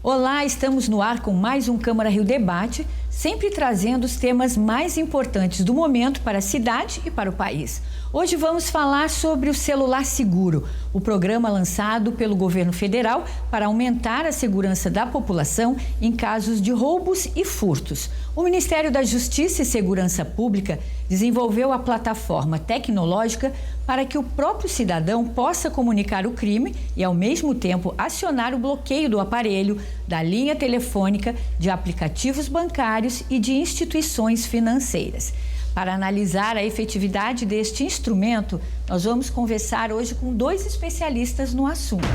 Olá, estamos no ar com mais um Câmara Rio Debate, sempre trazendo os temas mais importantes do momento para a cidade e para o país. Hoje vamos falar sobre o Celular Seguro, o programa lançado pelo governo federal para aumentar a segurança da população em casos de roubos e furtos. O Ministério da Justiça e Segurança Pública desenvolveu a plataforma tecnológica para que o próprio cidadão possa comunicar o crime e, ao mesmo tempo, acionar o bloqueio do aparelho, da linha telefônica, de aplicativos bancários e de instituições financeiras. Para analisar a efetividade deste instrumento, nós vamos conversar hoje com dois especialistas no assunto.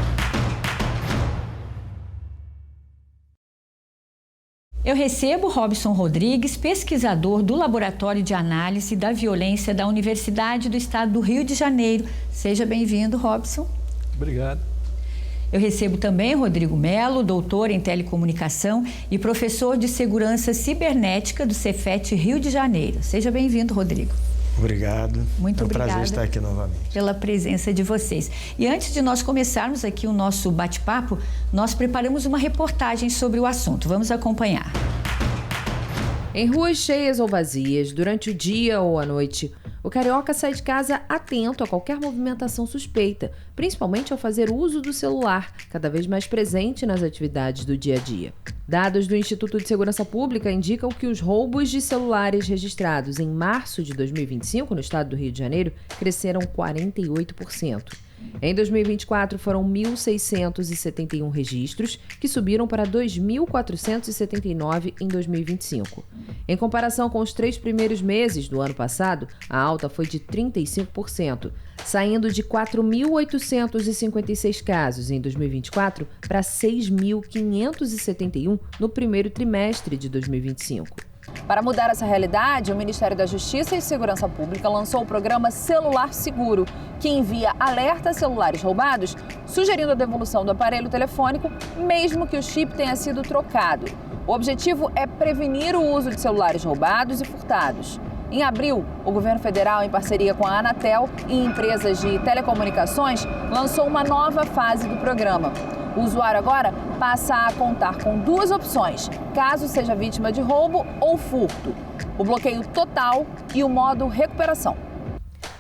Eu recebo Robson Rodrigues, pesquisador do Laboratório de Análise da Violência da Universidade do Estado do Rio de Janeiro. Seja bem-vindo, Robson. Obrigado. Eu recebo também Rodrigo Melo, doutor em telecomunicação e professor de segurança cibernética do Cefet Rio de Janeiro. Seja bem-vindo, Rodrigo. Obrigado. Muito obrigada. É um prazer estar aqui novamente. Pela presença de vocês. E antes de nós começarmos aqui o nosso bate-papo, nós preparamos uma reportagem sobre o assunto. Vamos acompanhar. Em ruas cheias ou vazias, durante o dia ou a noite, o carioca sai de casa atento a qualquer movimentação suspeita, principalmente ao fazer uso do celular, cada vez mais presente nas atividades do dia a dia. Dados do Instituto de Segurança Pública indicam que os roubos de celulares registrados em março de 2025 no estado do Rio de Janeiro cresceram 48%. Em 2024, foram 1.671 registros, que subiram para 2.479 em 2025. Em comparação com os 3 primeiros meses do ano passado, a alta foi de 35%, saindo de 4.856 casos em 2024 para 6.571 no primeiro trimestre de 2025. Para mudar essa realidade, o Ministério da Justiça e Segurança Pública lançou o programa Celular Seguro, que envia alerta a celulares roubados, sugerindo a devolução do aparelho telefônico, mesmo que o chip tenha sido trocado. O objetivo é prevenir o uso de celulares roubados e furtados. Em abril, o governo federal, em parceria com a Anatel e empresas de telecomunicações, lançou uma nova fase do programa. O usuário agora passa a contar com 2 opções, caso seja vítima de roubo ou furto: o bloqueio total e o modo recuperação.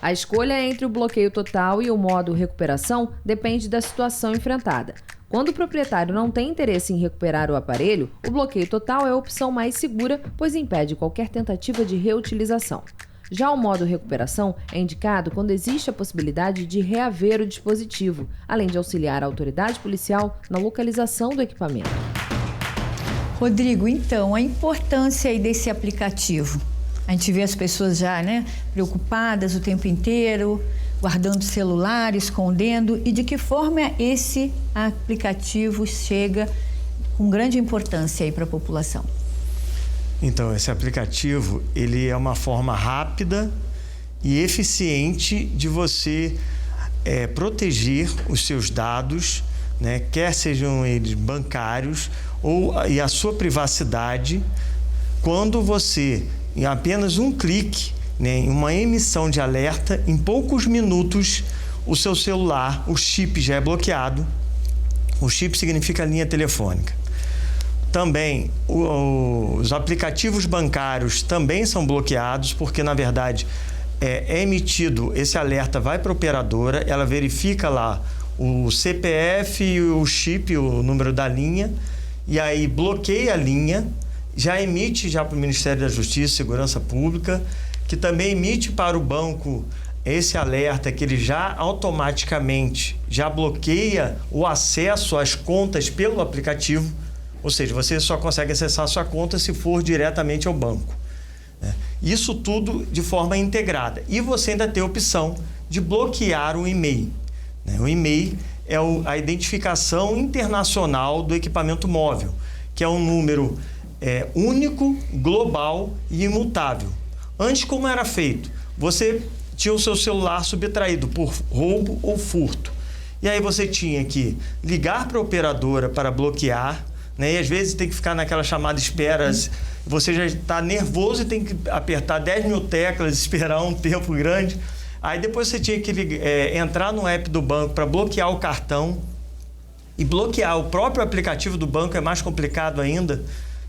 A escolha entre o bloqueio total e o modo recuperação depende da situação enfrentada. Quando o proprietário não tem interesse em recuperar o aparelho, o bloqueio total é a opção mais segura, pois impede qualquer tentativa de reutilização. Já o modo recuperação é indicado quando existe a possibilidade de reaver o dispositivo, além de auxiliar a autoridade policial na localização do equipamento. Rodrigo, então, a importância aí desse aplicativo. A gente vê as pessoas já, preocupadas o tempo inteiro, guardando o celular, escondendo. E de que forma esse aplicativo chega com grande importância aí para a população? Então, esse aplicativo, ele é uma forma rápida e eficiente de você proteger os seus dados, quer sejam eles bancários e a sua privacidade, quando você, em apenas um clique, em uma emissão de alerta, em poucos minutos, o seu celular, o chip já é bloqueado. O chip significa linha telefônica. Também, os aplicativos bancários também são bloqueados, porque, na verdade, é emitido, esse alerta vai para a operadora, ela verifica lá o CPF e o chip, o número da linha, e aí bloqueia a linha, já emite para o Ministério da Justiça e Segurança Pública, que também emite para o banco esse alerta que ele já automaticamente já bloqueia o acesso às contas pelo aplicativo. Ou seja, você só consegue acessar a sua conta se for diretamente ao banco. Isso tudo de forma integrada. E você ainda tem a opção de bloquear o e-mail. O e-mail é a identificação internacional do equipamento móvel, que é um número único, global e imutável. Antes, como era feito? Você tinha o seu celular subtraído por roubo ou furto. E aí você tinha que ligar para a operadora para bloquear, e às vezes tem que ficar naquela chamada espera, você já está nervoso e tem que apertar 10 mil teclas, esperar um tempo grande. Aí depois você tinha que entrar no app do banco para bloquear o cartão. E bloquear o próprio aplicativo do banco é mais complicado ainda,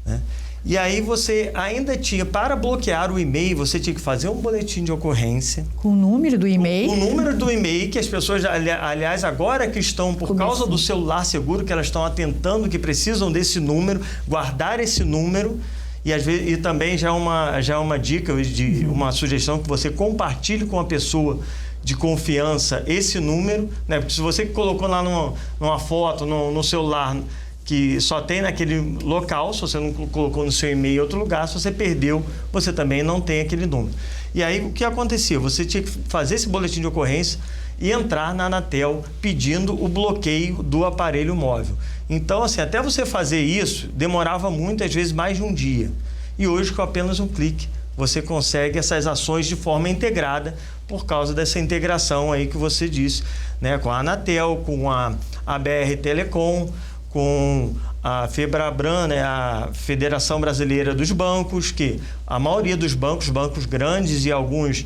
né? E aí você ainda tinha, para bloquear o e-mail, você tinha que fazer um boletim de ocorrência. Com o número do e-mail? O número do e-mail, que as pessoas, aliás, agora que estão, por causa do celular seguro, que elas estão atentando, que precisam desse número, guardar esse número. E, às vezes, e também já é uma dica, uma sugestão que você compartilhe com a pessoa de confiança esse número, né? Porque se você colocou lá numa foto, no celular, que só tem naquele local, se você não colocou no seu e-mail em outro lugar, se você perdeu, você também não tem aquele número. E aí, o que acontecia? Você tinha que fazer esse boletim de ocorrência e entrar na Anatel pedindo o bloqueio do aparelho móvel. Então, assim, até você fazer isso, demorava muitas vezes mais de um dia. E hoje, com apenas um clique, você consegue essas ações de forma integrada por causa dessa integração aí que você disse, né? Com a Anatel, com a BR Telecom, com a FEBRABAN, né, a Federação Brasileira dos Bancos, que a maioria dos bancos grandes e alguns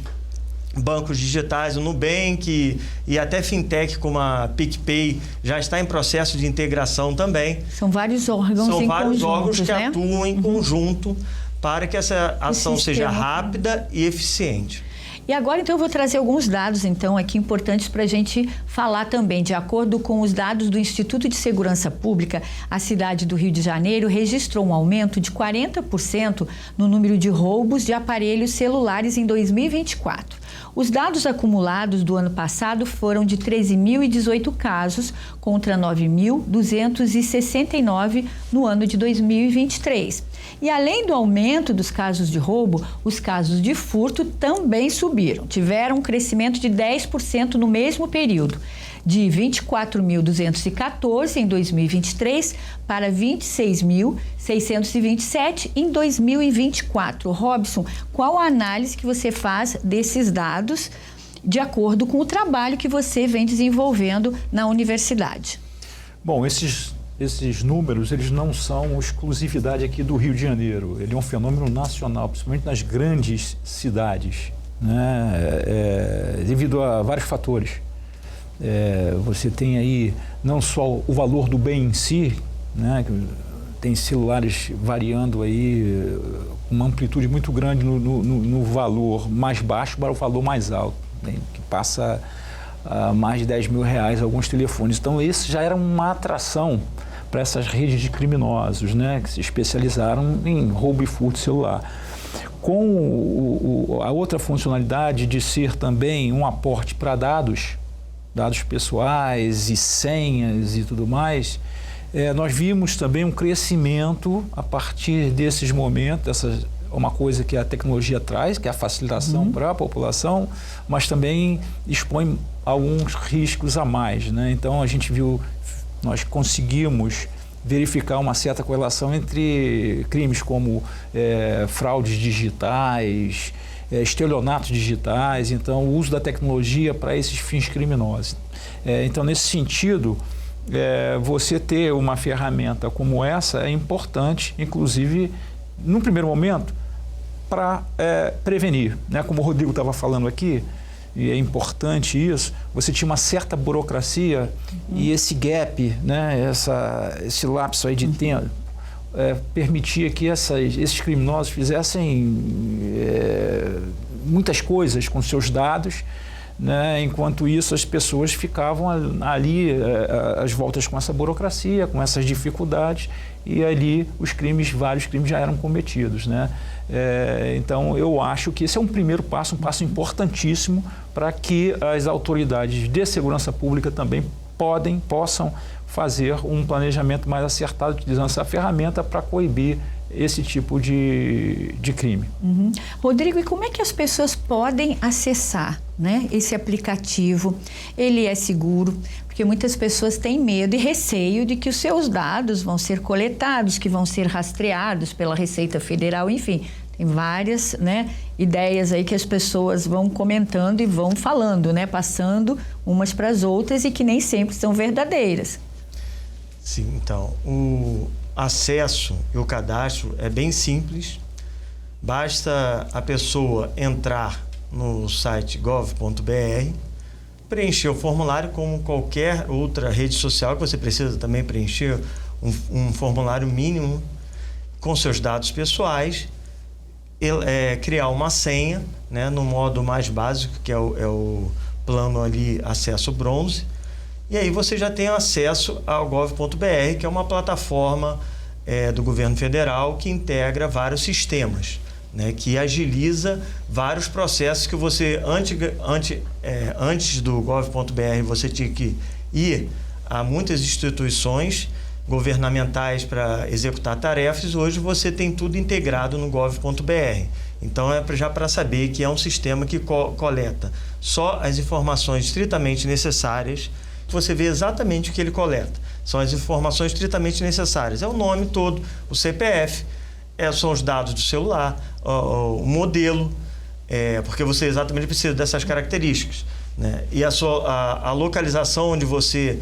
bancos digitais, o Nubank e até fintech como a PicPay já está em processo de integração também. São vários órgãos São vários órgãos que né? atuam em conjunto para que essa ação seja rápida e eficiente. E agora, então, eu vou trazer alguns dados, então, aqui importantes para a gente falar também. De acordo com os dados do Instituto de Segurança Pública, a cidade do Rio de Janeiro registrou um aumento de 40% no número de roubos de aparelhos celulares em 2024. Os dados acumulados do ano passado foram de 13.018 casos contra 9.269 no ano de 2023. E além do aumento dos casos de roubo, os casos de furto também subiram. Tiveram um crescimento de 10% no mesmo período, de 24.214 em 2023 para 26.627 em 2024. Robson, qual a análise que você faz desses dados de acordo com o trabalho que você vem desenvolvendo na universidade? Bom, esses números, eles não são exclusividade aqui do Rio de Janeiro. Ele é um fenômeno nacional, principalmente nas grandes cidades, né? Devido a vários fatores. Você tem aí não só o valor do bem em si, né? Tem celulares variando aí com uma amplitude muito grande no valor mais baixo para o valor mais alto, né? Que passa a mais de R$10 mil alguns telefones. Então, isso já era uma atração para essas redes de criminosos, né? Que se especializaram em roubo e furto celular. Com a outra funcionalidade de ser também um aporte para dados pessoais e senhas e tudo mais, nós vimos também um crescimento a partir desses momentos, uma coisa que a tecnologia traz, que é a facilitação para a população, mas também expõe alguns riscos a mais, né? Então, nós conseguimos verificar uma certa correlação entre crimes como fraudes digitais, estelionatos digitais, então o uso da tecnologia para esses fins criminosos. Então, nesse sentido, você ter uma ferramenta como essa é importante, inclusive, no primeiro momento, para prevenir, né? Como o Rodrigo estava falando aqui, e é importante isso, você tinha uma certa burocracia e esse gap, né? Esse lapso aí de tempo, permitia que esses criminosos fizessem muitas coisas com seus dados, né? Enquanto isso as pessoas ficavam ali às voltas com essa burocracia, com essas dificuldades, e ali vários crimes já eram cometidos, né? Então eu acho que esse é um primeiro passo, um passo importantíssimo para que as autoridades de segurança pública também possam fazer um planejamento mais acertado utilizando essa ferramenta para coibir esse tipo de crime. Rodrigo, e como é que as pessoas podem acessar, né, esse aplicativo? Ele é seguro? Porque muitas pessoas têm medo e receio de que os seus dados vão ser coletados, que vão ser rastreados pela Receita Federal, enfim. Tem várias, né, ideias aí que as pessoas vão comentando e vão falando, né, passando umas para as outras e que nem sempre são verdadeiras. Sim, então, o acesso e o cadastro é bem simples. Basta a pessoa entrar no site gov.br, preencher o formulário como qualquer outra rede social que você precisa também preencher um formulário mínimo com seus dados pessoais, criar uma senha, né, no modo mais básico, que é o plano ali acesso bronze, e aí você já tem acesso ao gov.br, que é uma plataforma do governo federal que integra vários sistemas, né, que agiliza vários processos que você, antes do gov.br, você tinha que ir a muitas instituições governamentais para executar tarefas. Hoje você tem tudo integrado no gov.br. Então já para saber que é um sistema que coleta só as informações estritamente necessárias. Você vê exatamente o que ele coleta. São as informações estritamente necessárias. É o nome todo, o CPF, são os dados do celular, o modelo, porque você exatamente precisa dessas características, né? E a localização onde você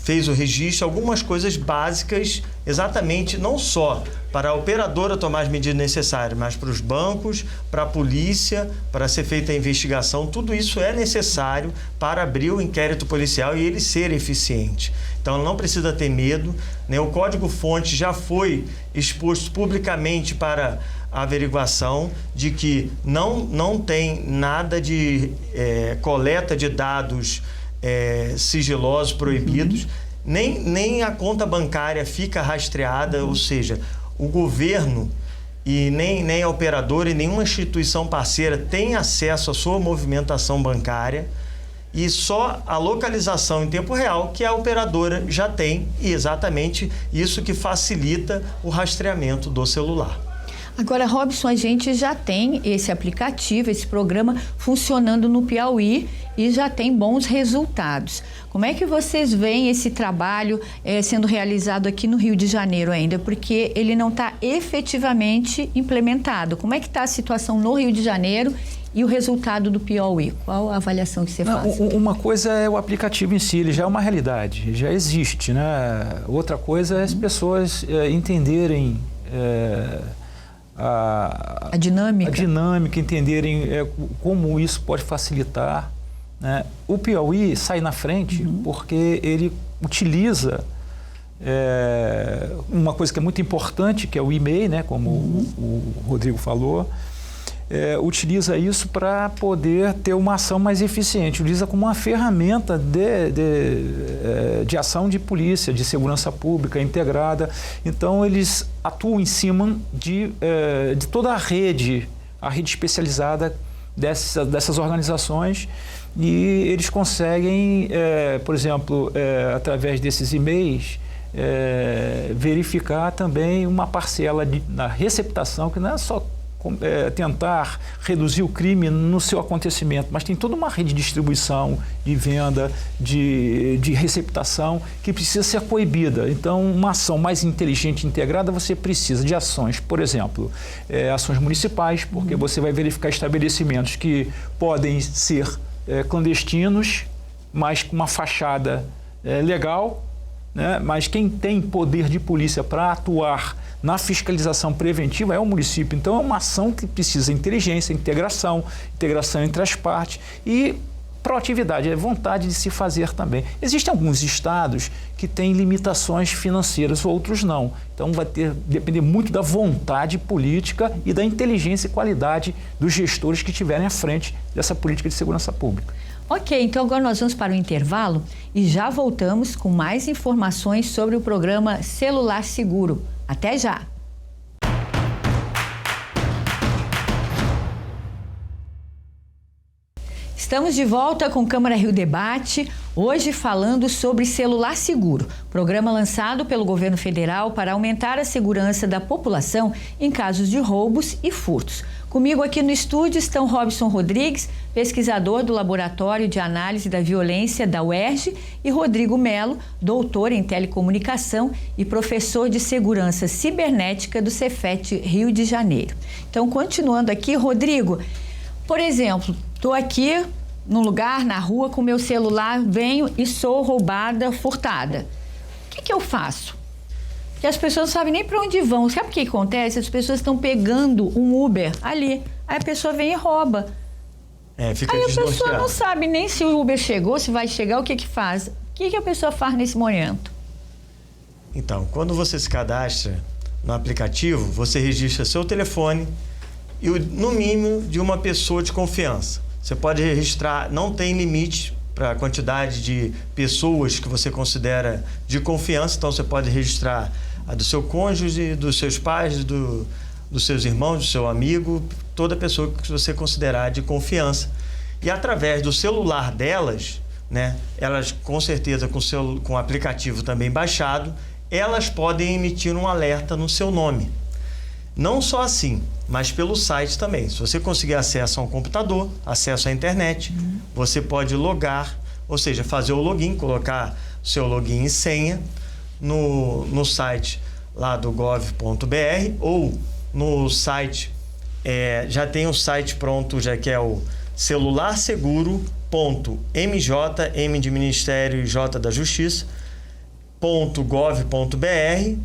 fez o registro, algumas coisas básicas, exatamente não só para a operadora tomar as medidas necessárias, mas para os bancos, para a polícia, para ser feita a investigação. Tudo isso é necessário para abrir o inquérito policial e ele ser eficiente. Então não precisa ter medo, né? O código-fonte já foi exposto publicamente para a averiguação de que não tem nada de coleta de dados sigilosos, proibidos, nem a conta bancária fica rastreada, ou seja, o governo e nem a operadora e nenhuma instituição parceira tem acesso à sua movimentação bancária, e só a localização em tempo real que a operadora já tem, e exatamente isso que facilita o rastreamento do celular. Agora, Robson, a gente já tem esse aplicativo, esse programa funcionando no Piauí e já tem bons resultados. Como é que vocês veem esse trabalho sendo realizado aqui no Rio de Janeiro ainda? Porque ele não está efetivamente implementado. Como é que está a situação no Rio de Janeiro e o resultado do Piauí? Qual a avaliação que você faz? Uma coisa é o aplicativo em si, ele já é uma realidade, já existe, né? Outra coisa é as pessoas entenderem a dinâmica, entenderem como isso pode facilitar, né? O Piauí sai na frente porque ele utiliza uma coisa que é muito importante, que é o e-mail, né? Como o Rodrigo falou, utiliza isso para poder ter uma ação mais eficiente, utiliza como uma ferramenta de ação de polícia, de segurança pública integrada. Então eles atuam em cima de toda a rede especializada dessas organizações, e eles conseguem, por exemplo, através desses e-mails, verificar também uma parcela na receptação, que não é só tentar reduzir o crime no seu acontecimento, mas tem toda uma rede de distribuição, de venda, de receptação que precisa ser coibida. Então, uma ação mais inteligente e integrada, você precisa de ações, por exemplo, ações municipais, porque você vai verificar estabelecimentos que podem ser clandestinos, mas com uma fachada legal, né? Mas quem tem poder de polícia para atuar na fiscalização preventiva é o município. Então é uma ação que precisa de inteligência, integração entre as partes e proatividade, vontade de se fazer também. Existem alguns estados que têm limitações financeiras, outros não. Então vai depender muito da vontade política e da inteligência e qualidade dos gestores que estiverem à frente dessa política de segurança pública. Ok, então agora nós vamos para o intervalo e já voltamos com mais informações sobre o programa Celular Seguro. Até já! Estamos de volta com Câmara Rio Debate, hoje falando sobre Celular Seguro, programa lançado pelo governo federal para aumentar a segurança da população em casos de roubos e furtos. Comigo aqui no estúdio estão Robson Rodrigues, pesquisador do Laboratório de Análise da Violência da UERJ, e Rodrigo Melo, doutor em telecomunicação e professor de segurança cibernética do Cefet Rio de Janeiro. Então, continuando aqui, Rodrigo, por exemplo, estou aqui num lugar, na rua, com meu celular, venho e sou roubada, furtada. O que eu faço? Porque as pessoas não sabem nem para onde vão. Sabe o que acontece? As pessoas estão pegando um Uber ali. Aí a pessoa vem e rouba. Fica Aí a pessoa desnorteado. não sabe nem se o Uber chegou, se vai chegar, o que que faz. O que que a pessoa faz nesse momento? Então, quando você se cadastra no aplicativo, você registra seu telefone e, no mínimo, de uma pessoa de confiança. Você pode registrar, não tem limite para a quantidade de pessoas que você considera de confiança, então você pode registrar a do seu cônjuge, dos seus pais, dos seus irmãos, do seu amigo, toda pessoa que você considerar de confiança. E através do celular delas, né, elas com certeza com o aplicativo também baixado, elas podem emitir um alerta no seu nome. Não só assim, mas pelo site também. Se você conseguir acesso a um computador, acesso à internet, você pode logar, ou seja, fazer o login, colocar seu login e senha no site lá do gov.br ou no site, já tem um site pronto, já que é o celularseguro.mj, M de Ministério e J da Justiça, .gov.br,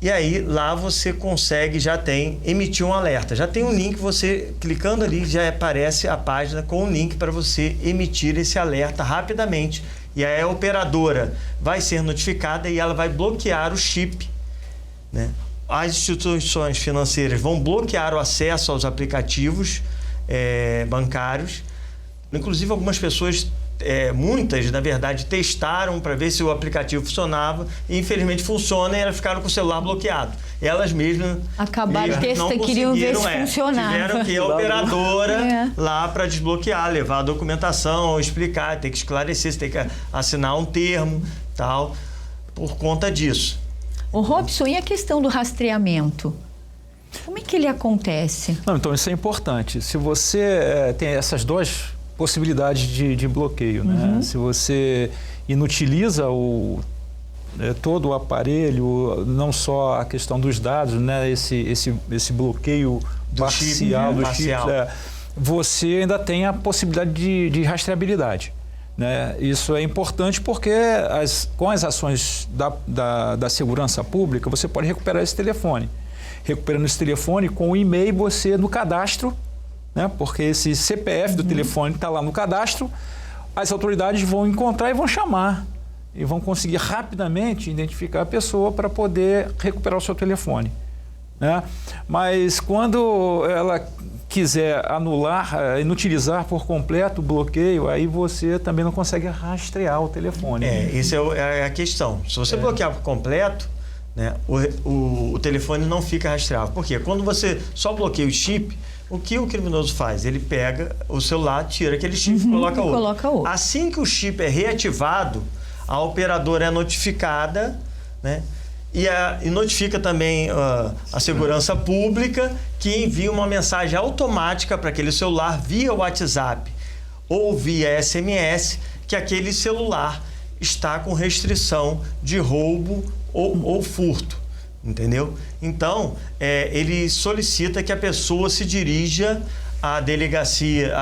e aí lá você consegue, já emitir um alerta. Já tem um link, você clicando ali já aparece a página com um link para você emitir esse alerta rapidamente. E aí a operadora vai ser notificada e ela vai bloquear o chip, né? As instituições financeiras vão bloquear o acesso aos aplicativos bancários. Inclusive algumas pessoas, muitas, na verdade, testaram para ver se o aplicativo funcionava e infelizmente funciona e elas ficaram com o celular bloqueado. Elas mesmas acabaram testando, queriam ver se funcionava. Tiveram que ir a operadora lá para desbloquear, levar a documentação, explicar, tem que esclarecer, você tem que assinar um termo, tal, por conta disso. Ô Robson, e a questão do rastreamento? Como é que ele acontece? Não, então isso é importante. Se você tem essas duas possibilidades de bloqueio, né? Se você inutiliza todo o aparelho, não só a questão dos dados, né? Esse bloqueio parcial do chip, você ainda tem a possibilidade de rastreabilidade, né? Isso é importante porque com as ações da segurança pública, você pode recuperar esse telefone. Recuperando esse telefone, com o e-mail você no cadastro, né? Porque esse CPF do telefone está lá no cadastro, as autoridades vão encontrar e vão chamar. E vão conseguir rapidamente identificar a pessoa para poder recuperar o seu telefone, né? Mas quando ela quiser anular, inutilizar por completo o bloqueio, aí você também não consegue rastrear o telefone. Essa é a questão. Se você bloquear por completo, né, o telefone não fica rastreável. Por quê? Quando você só bloqueia o chip, o que o criminoso faz? Ele pega o celular, tira aquele chip e coloca outro. Assim que o chip é reativado, a operadora é notificada, né? E notifica também a segurança pública, que envia uma mensagem automática para aquele celular via WhatsApp ou via SMS que aquele celular está com restrição de roubo ou furto, entendeu? Então, ele solicita que a pessoa se dirija à delegacia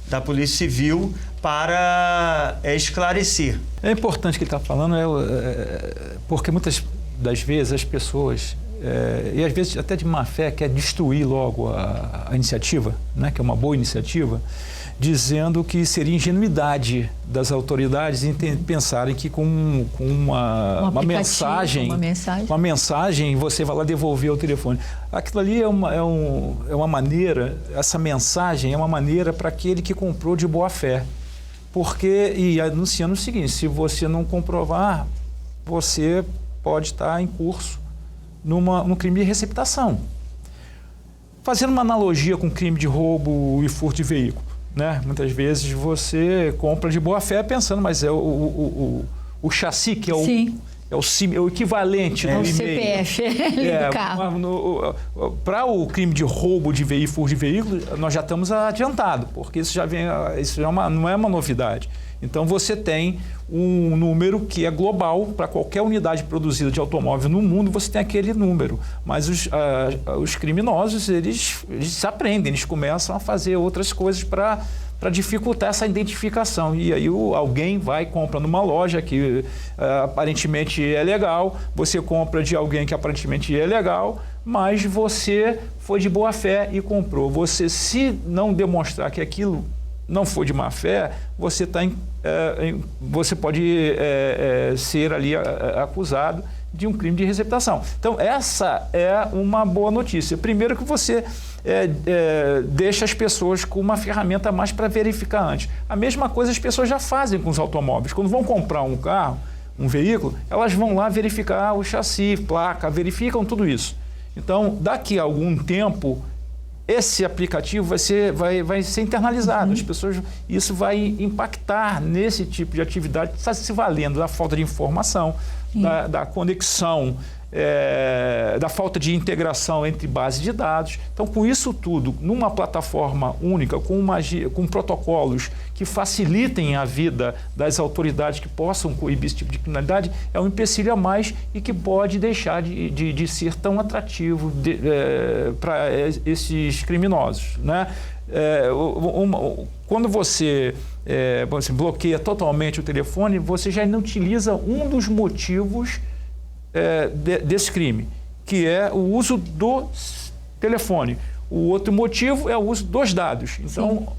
da Polícia Civil para esclarecer. É importante que ele está falando, porque muitas das vezes as pessoas, e às vezes até de má fé, quer destruir logo a iniciativa, né, que é uma boa iniciativa, dizendo que seria ingenuidade das autoridades em pensarem que com uma mensagem você vai lá devolver o telefone. Aquilo ali é uma maneira, essa mensagem é uma maneira para aquele que comprou de boa fé. E anunciando o seguinte: se você não comprovar, você pode estar em curso num crime de receptação. Fazendo uma analogia com crime de roubo e furto de veículo, né? Muitas vezes você compra de boa fé pensando, mas é o chassi que é o equivalente do e-mail. CPF do carro. Para o crime de roubo de veículo, furto de veículo, nós já estamos adiantados, porque isso já não é uma novidade. Então você tem um número que é global para qualquer unidade produzida de automóvel no mundo, você tem aquele número. Mas os criminosos, eles aprendem, eles começam a fazer outras coisas para dificultar essa identificação. E aí alguém vai e compra numa loja que aparentemente é legal, você compra de alguém que aparentemente é legal, mas você foi de boa fé e comprou. Você, se não demonstrar que aquilo não for de má fé, você você pode ser ali acusado de um crime de receptação. Então, essa é uma boa notícia. Primeiro que você deixa as pessoas com uma ferramenta a mais para verificar antes. A mesma coisa as pessoas já fazem com os automóveis. Quando vão comprar um carro, um veículo, elas vão lá verificar o chassi, placa, verificam tudo isso. Então, daqui a algum tempo, esse aplicativo vai ser internalizado. As pessoas, isso vai impactar nesse tipo de atividade, está se valendo da falta de informação, da conexão, da falta de integração entre bases de dados. Então, com isso tudo, numa plataforma única, com protocolos que facilitem a vida das autoridades que possam coibir esse tipo de criminalidade, é um empecilho a mais e que pode deixar de ser tão atrativo para esses criminosos, né? Quando você bloqueia totalmente o telefone, você já inutiliza um dos motivos desse crime, que é o uso do telefone. O outro motivo é o uso dos dados. Então,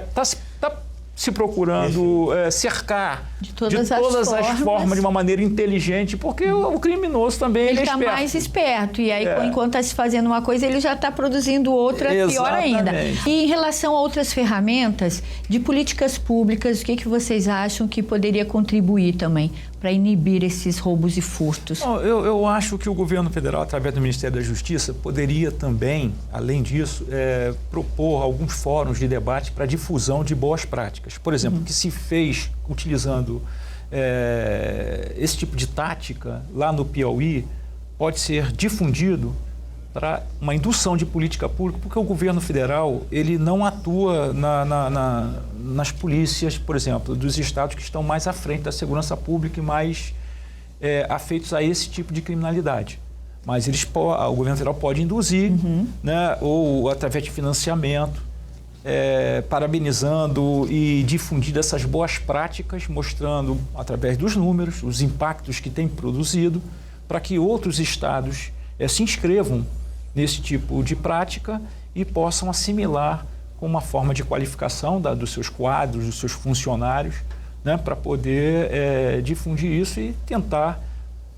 está se procurando cercar de todas as formas de uma maneira inteligente, porque o criminoso também ele está mais esperto. E aí, enquanto está se fazendo uma coisa, ele já está produzindo outra pior ainda. E em relação a outras ferramentas de políticas públicas, o que vocês acham que poderia contribuir também para inibir esses roubos e furtos? Bom, eu acho que o governo federal, através do Ministério da Justiça, poderia também, além disso, propor alguns fóruns de debate para difusão de boas práticas. Por exemplo, que se fez utilizando esse tipo de tática lá no Piauí, pode ser difundido para uma indução de política pública, porque o governo federal ele não atua nas polícias, por exemplo, dos estados que estão mais à frente da segurança pública e mais afeitos a esse tipo de criminalidade. Mas o governo federal pode induzir, né, ou através de financiamento, parabenizando e difundindo essas boas práticas, mostrando através dos números os impactos que tem produzido, para que outros estados se inscrevam nesse tipo de prática e possam assimilar com uma forma de qualificação dos seus quadros, dos seus funcionários, né, para poder difundir isso e tentar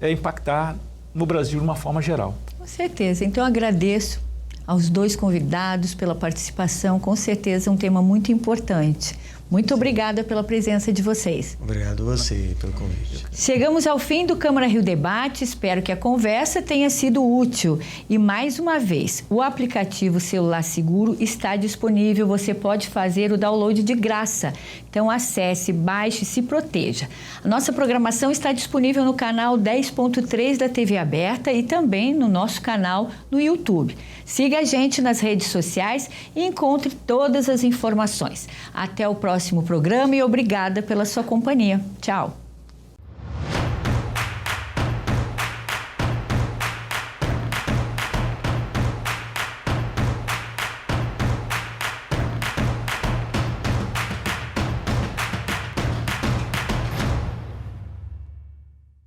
impactar no Brasil de uma forma geral. Com certeza. Então, agradeço aos dois convidados pela participação. Com certeza, um tema muito importante. Muito obrigada pela presença de vocês. Obrigado a você pelo convite. Chegamos ao fim do Câmara Rio Debate. Espero que a conversa tenha sido útil. E mais uma vez, o aplicativo Celular Seguro está disponível. Você pode fazer o download de graça. Então acesse, baixe e se proteja. A nossa programação está disponível no canal 10.3 da TV Aberta e também no nosso canal no YouTube. Siga a gente nas redes sociais e encontre todas as informações. Até o próximo programa e obrigada pela sua companhia. Tchau!